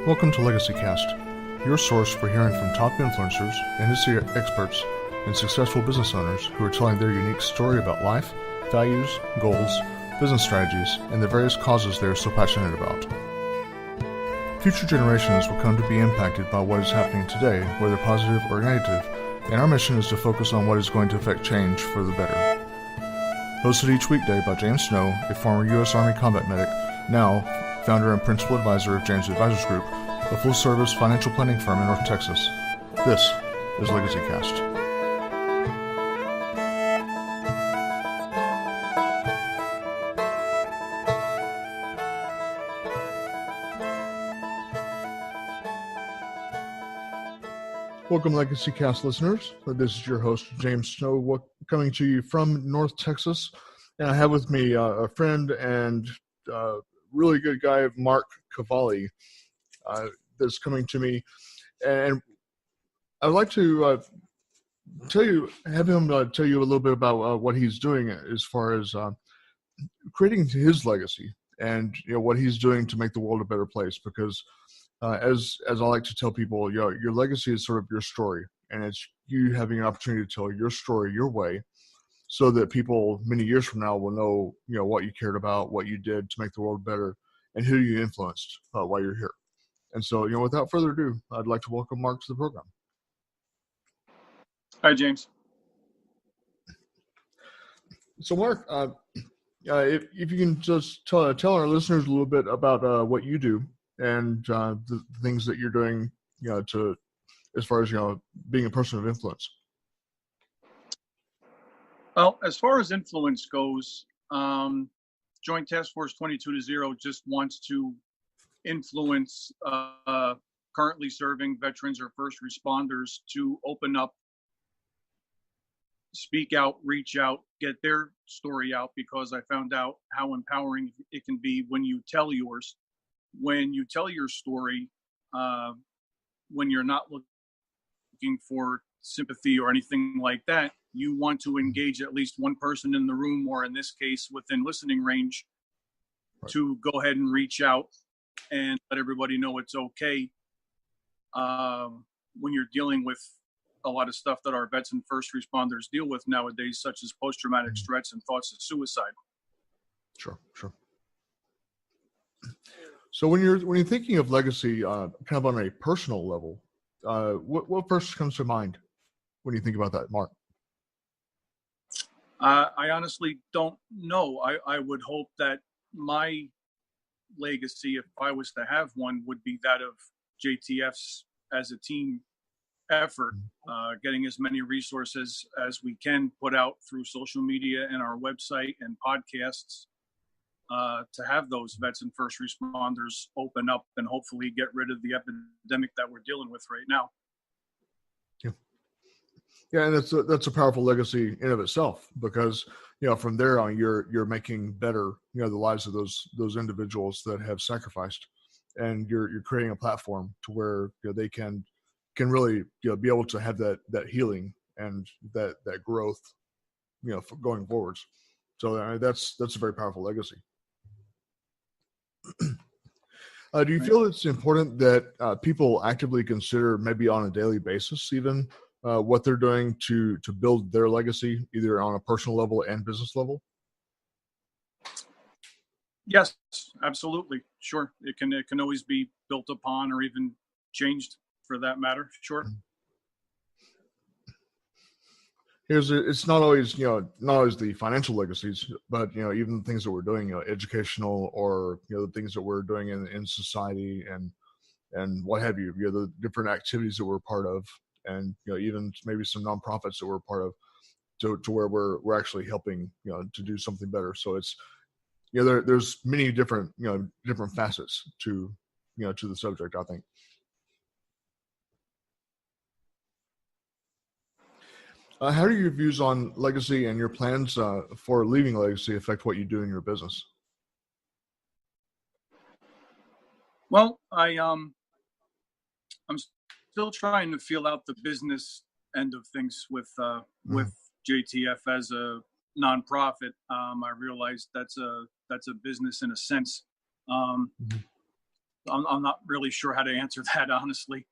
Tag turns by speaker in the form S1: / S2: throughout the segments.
S1: Welcome to Legacy Cast, your source for hearing from top influencers, industry experts, and successful business owners who are telling their unique story about life, values, goals, business strategies, and the various causes they are so passionate about. Future generations will come to be impacted by what is happening today, whether positive or negative, and our mission is to focus on what is going to affect change for the better. Hosted each weekday by James Snow, a former U.S. Army combat medic, now founder and principal advisor of James Advisors Group, a full-service financial planning firm in North Texas. This is Legacy Cast. Welcome, Legacy Cast listeners. This is your host, James Snow, coming to you from North Texas. And I have with me a friend and really good guy, Marc Cavalli, that's coming to me. And I'd like to have him tell you a little bit about what he's doing as far as creating his legacy and what he's doing to make the world a better place. Because as I like to tell people, your legacy is sort of your story, and it's you having an opportunity to tell your story your way, so that people many years from now will know what you cared about, what you did to make the world better, and who you influenced while you're here. And so, without further ado, I'd like to welcome Marc to the program.
S2: Hi, James.
S1: So, Marc, if you can just tell our listeners a little bit about what you do and the things that you're doing, to as far as being a person of influence.
S2: Well, as far as influence goes, Joint Task Force 22-0 just wants to influence currently serving veterans or first responders to open up, speak out, reach out, get their story out, because I found out how empowering it can be when you tell yours. When you tell your story, when you're not looking for sympathy or anything like that, you want to engage at least one person in the room, or in this case, within listening range, right, to go ahead and reach out and let everybody know it's okay. When you're dealing with a lot of stuff that our vets and first responders deal with nowadays, such as post-traumatic stress and thoughts of suicide.
S1: Sure. So when you're thinking of legacy, kind of on a personal level, what first comes to mind when you think about that, Marc?
S2: I honestly don't know. I would hope that my legacy, if I was to have one, would be that of JTF's as a team effort, getting as many resources as we can put out through social media and our website and podcasts, to have those vets and first responders open up and hopefully get rid of the epidemic that we're dealing with right now.
S1: Yeah, and that's a powerful legacy in of itself, because from there on you're making better the lives of those individuals that have sacrificed, and you're creating a platform to where they can really be able to have that healing and that growth going forwards. So that's a very powerful legacy. Do you feel it's important that people actively consider, maybe on a daily basis even, what they're doing to build their legacy, either on a personal level and business level?
S2: Yes, absolutely. Sure. It can always be built upon or even changed, for that matter. Sure.
S1: It's not always the financial legacies, but even the things that we're doing, educational, or the things that we're doing in society and what have you, the different activities that we're part of, and even maybe some nonprofits that we're part of, to where we're actually helping to do something better. So it's there's many different different facets to to the subject, I think. How do your views on legacy and your plans for leaving legacy affect what you do in your business?
S2: Well, I'm still trying to feel out the business end of things with JTF as a nonprofit. I realized that's a business in a sense. I'm not really sure how to answer that, honestly.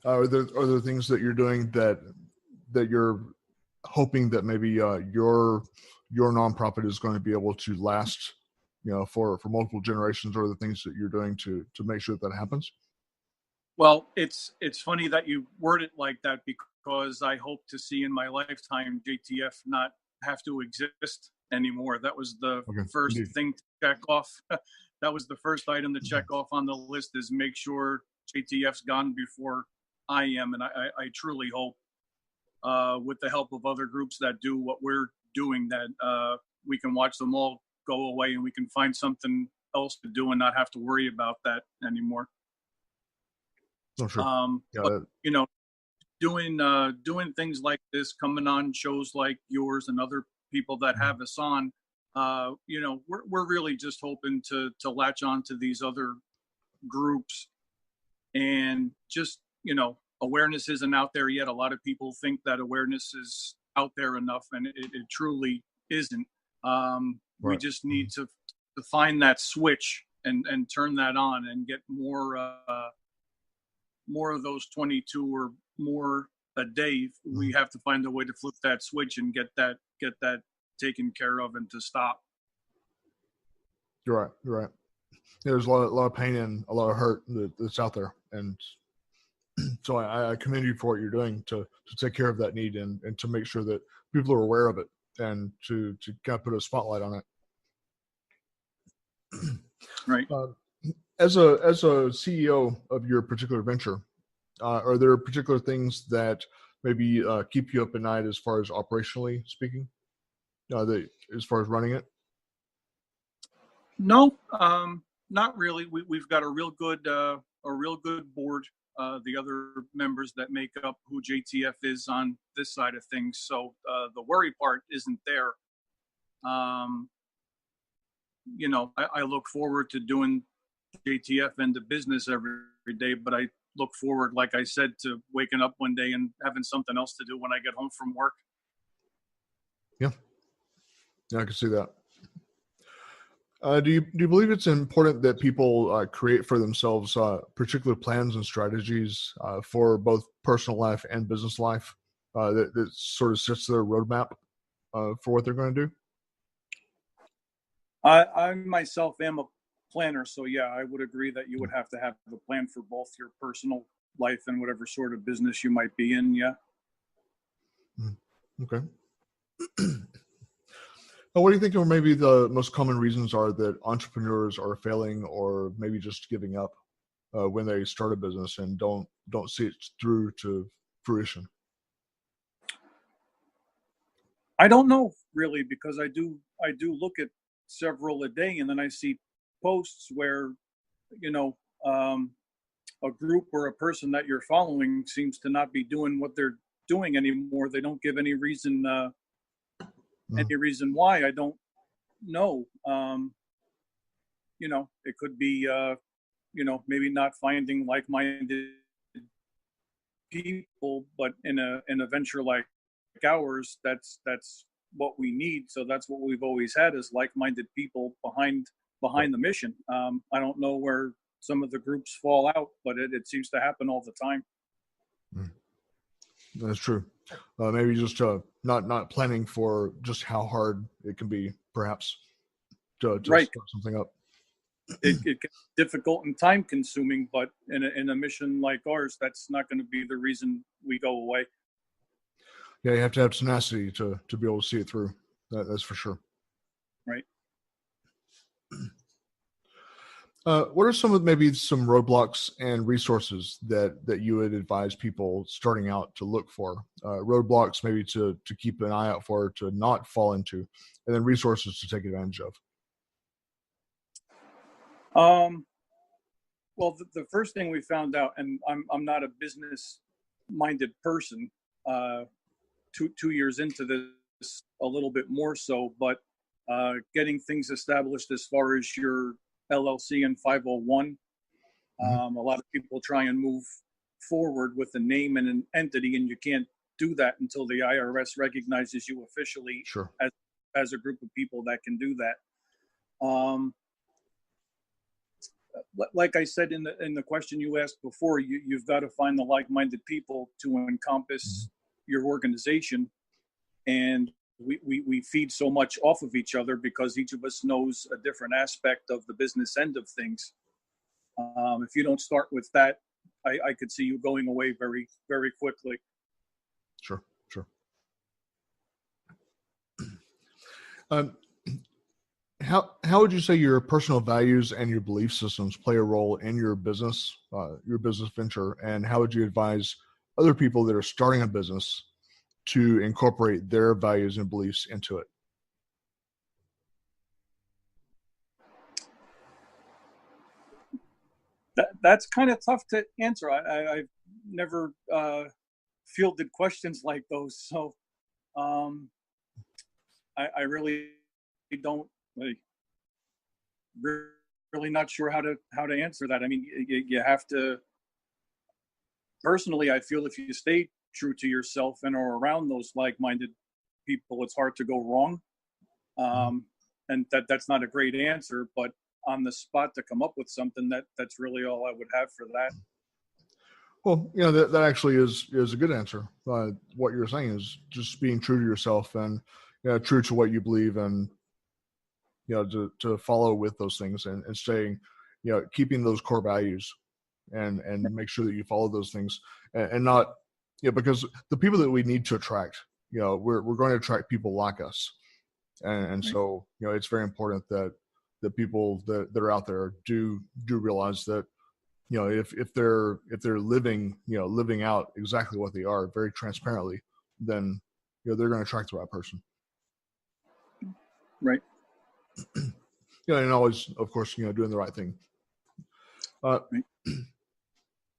S1: Are there things that you're doing that you're hoping that maybe your nonprofit is going to be able to last, for multiple generations, or the things that you're doing to make sure that happens?
S2: Well, it's funny that you word it like that, because I hope to see in my lifetime JTF not have to exist anymore. That was the first
S1: Indeed.
S2: thing to check off. That was the first item to check off on the list, is make sure JTF's gone before I am. And I truly hope, with the help of other groups that do what we're doing, that we can watch them all go away and we can find something else to do and not have to worry about that anymore.
S1: Oh, sure.
S2: But doing things like this, coming on shows like yours and other people that have us on, we're really just hoping to latch on to these other groups, and just, awareness isn't out there yet. A lot of people think that awareness is out there enough, and it truly isn't. We just need to find that switch and turn that on and get more of those 22 or more a day. We have to find a way to flip that switch and get that taken care of and to stop.
S1: You're right. There's a lot of pain and a lot of hurt that's out there, and so I commend you for what you're doing to take care of that need, and to make sure that people are aware of it, and to kind of put a spotlight on it.
S2: Right.
S1: As a CEO of your particular venture, are there particular things that maybe keep you up at night, as far as operationally speaking, as far as running it?
S2: No, not really. We've got a real good board. The other members that make up who JTF is on this side of things. So the worry part isn't there. I look forward to doing JTF and the business every day, but I look forward, like I said, to waking up one day and having something else to do when I get home from work.
S1: Yeah, I can see that. Do you believe it's important that people create for themselves particular plans and strategies for both personal life and business life that sort of sets their roadmap for what they're going to do?
S2: I myself am a planner, so yeah, I would agree that you would have to have a plan for both your personal life and whatever sort of business you might be in. Yeah.
S1: Okay. Well, what do you think are maybe the most common reasons are that entrepreneurs are failing, or maybe just giving up when they start a business and don't see it through to fruition?
S2: I don't know really, because I do look at several a day, and then I see posts where, a group or a person that you're following seems to not be doing what they're doing anymore. They don't give any reason why. I don't know. It could be maybe not finding like-minded people, but in a venture like ours, that's what we need. So that's what we've always had, is like-minded people behind the mission. I don't know where some of the groups fall out, but it seems to happen all the time.
S1: That's true. Maybe just not planning for just how hard it can be, perhaps, to
S2: right.
S1: start something up.
S2: It can be difficult and time consuming, but in a mission like ours, that's not going to be the reason we go away.
S1: Yeah, you have to have tenacity to be able to see it through. That's for sure.
S2: Right.
S1: What are some roadblocks and resources that you would advise people starting out to look for? Roadblocks maybe to keep an eye out for, to not fall into, and then resources to take advantage of.
S2: Well, the first thing we found out, and I'm not a business-minded person. 2 years into this, a little bit more so, but getting things established as far as your LLC and 501. A lot of people try and move forward with a name and an entity, and you can't do that until the IRS recognizes you officially as a group of people that can do that. like I said in the question you asked before, you've got to find the like-minded people to encompass your organization, and we feed so much off of each other because each of us knows a different aspect of the business end of things. If you don't start with that, I could see you going away very, very quickly.
S1: Sure. How would you say your personal values and your belief systems play a role in your business venture, and how would you advise other people that are starting a business to incorporate their values and beliefs into it?
S2: That's kind of tough to answer. I've never fielded questions like those, so I really don't. Really not sure how to answer that. I mean, you have to. Personally, I feel if you stay true to yourself and are around those like-minded people, it's hard to go wrong. And that's not a great answer, but on the spot to come up with something, that's really all I would have for that.
S1: Well, that actually is a good answer. What you're saying is just being true to yourself and true to what you believe, and to follow with those things and staying, keeping those core values and make sure that you follow those things and not, because the people that we need to attract, we're going to attract people like us. And so, it's very important that the people that are out there do realize that, if they're living out exactly what they are very transparently, then, they're going to attract the right person.
S2: Right.
S1: And always, of course, doing the right thing.
S2: Right.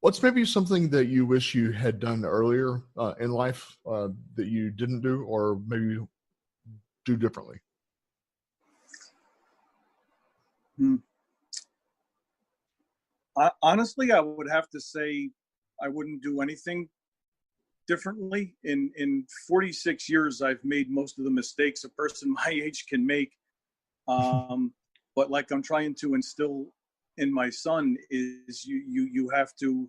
S1: What's maybe something that you wish you had done earlier in life that you didn't do, or maybe do differently?
S2: Honestly, I would have to say I wouldn't do anything differently. In 46 years, I've made most of the mistakes a person my age can make. But like I'm trying to instill in my son is you have to,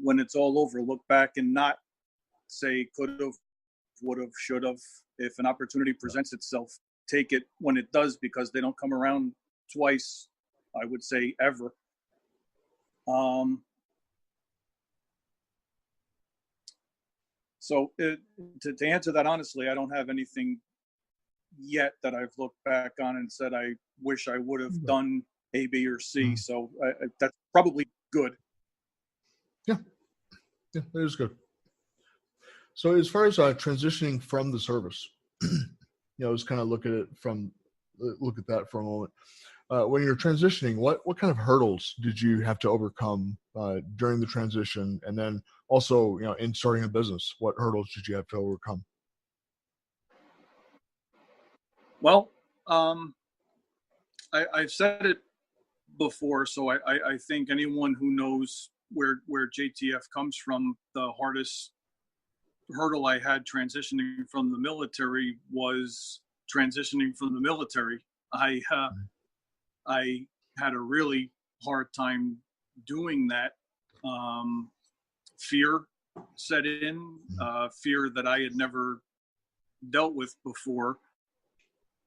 S2: when it's all over, look back and not say could have, would have, should have. If an opportunity presents itself, take it when it does, because they don't come around twice, I would say, ever. So to answer that honestly, I don't have anything yet that I've looked back on and said I wish I would have done A, B, or C. So that's probably good.
S1: Yeah, that is good. So as far as transitioning from the service, just kind of look at that for a moment. When you're transitioning, what kind of hurdles did you have to overcome during the transition, and then also in starting a business, what hurdles did you have to overcome?
S2: Well, I've said it before, so I think anyone who knows where JTF comes from, the hardest hurdle I had transitioning from the military was transitioning from the military. I had a really hard time doing that. Fear set in, fear that I had never dealt with before,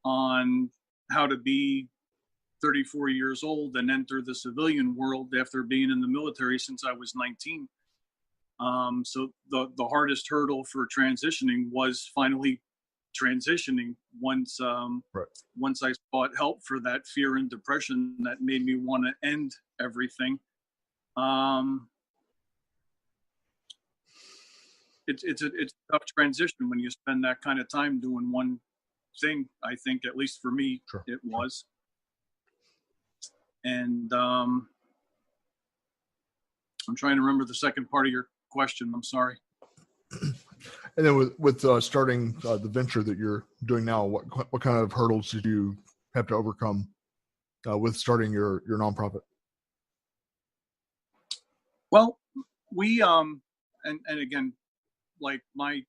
S2: on how to be 34 years old and enter the civilian world after being in the military since I was 19. So the hardest hurdle for transitioning was finally transitioning once I sought help for that fear and depression that made me want to end everything. It's a tough transition when you spend that kind of time doing one thing. I think, at least for me,
S1: Sure.
S2: It was. And I'm trying to remember the second part of your question. I'm sorry.
S1: And then with starting the venture that you're doing now, what kind of hurdles did you have to overcome with starting your nonprofit?
S2: Well, we and again, like my